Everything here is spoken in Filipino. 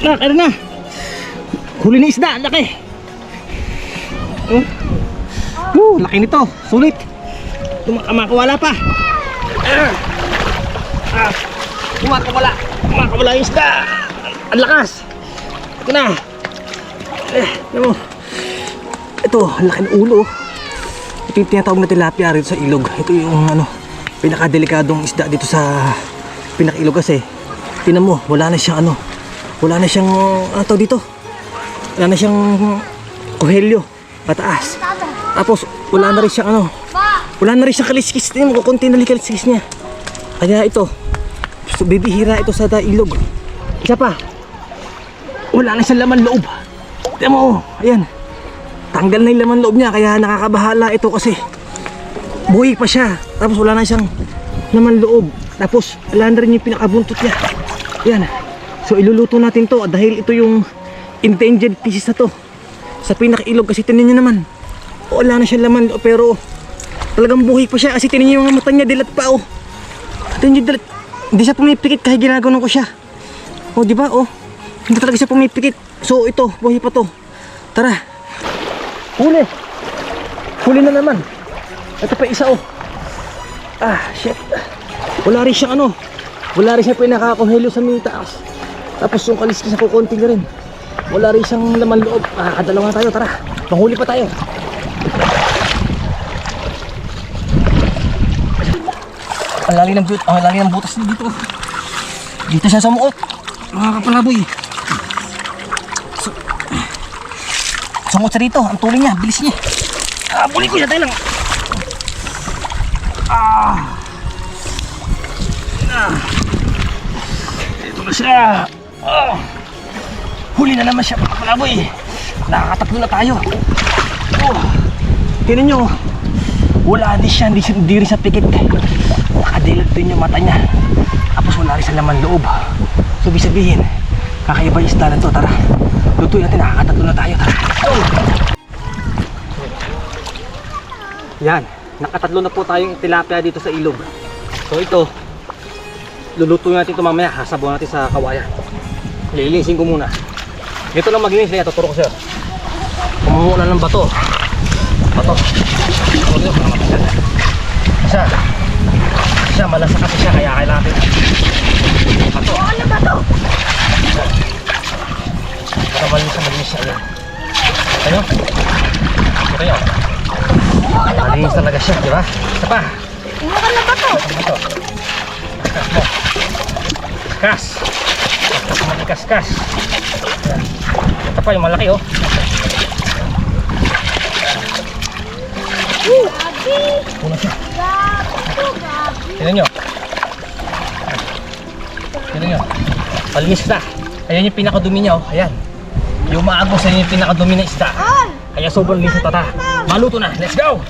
Ano na? Huli na isda, laki. Laki nito, sulit. Kumakawala pa. Kumakawala yung isda. Ang lakas. Ito na. Ano mo? Ito, ang laki ng ulo. Ito yung tinatawag na tilapia rito sa ilog. Ito yung pinakadelikadong isda dito sa pinakailog kasi. Tingnan mo, wala na siyang wala na siyang dito. Wala na siyang kuhelyo pataas. Tapos wala na rin siyang wala na rin siyang kaliskis. Tingnan mo, konti na rin kaliskis niya. Kaya ito, bibihira ito sa ilog. Isa pa, wala na siyang laman loob. Tingnan mo, ayan. Tanggal na yung laman loob niya, kaya nakakabahala ito kasi buhay pa siya. Tapos wala na siyang laman loob. Tapos wala na rin yung pinakabuntot niya. Ayan. So iluluto natin to dahil ito yung endangered species na to sa pinakailog kasi tinan niyo naman. Wala na siyang laman loob pero talagang buhay pa siya kasi tinan niyo yung mga mata niya, dilat pa oh. Tinan niyo dilat. Hindi siya pumipikit kahit ginaganon ko siya. Oh, di ba? Oh. Hindi talaga siya pumipikit. So ito, buhay pa to. Tara. Huli. Huli na naman. Ito pa isa oh. Shit. Wala rin siyang wala rin siyang pinakakonhelyo sa taas. Tapos yung kaliskis na kukunti na rin. Wala rin siyang laman loob. Kadalawa tayo, tara. Panghuli pa tayo. Ang lali ng butas dito. Dito siya sa muot. Mga kapalaboy. Sumot siya dito. Ang tuloy niya, bilis niya. Buli ko siya tayo lang. Ito na siya. Huli na naman siya, mga kapalaboy. Nakakatatlo na tayo. Tignan nyo. Wala din siya, hindi rin sa pikit. Nakadilat din yung mata niya. Tapos wala rin sa laman loob. So ibig sabihin, kakaiba yung isda na to. Tara, lutuin natin, nakakatatlo na tayo. Tara. Yan, nakatatlo na po tayong tilapia dito sa ilog. So ito, lulutuin natin ito mamaya. Hasabaw natin sa kawayan. Lilinisin ko muna. Ito lang maglinis, kaya tuturo ko sa'yo. Kumuha na ng bato. Siya malasa kasi siya, kaya kailangan natin bato. Para malinis siya. Ayan. Ito yun. Malinis talaga siya, di ba? Isa pa. Kumuha na bato. Kas. Kas. Ito pa yung malaki oh. Puno siya. Tignan nyo. Malinis na. Ayan yung pinakadumi niya oh. Ayan. Yung maagos, ayan yung pinakadumi na isda. Kaya sobrang linis ito. Maluto na. Let's go!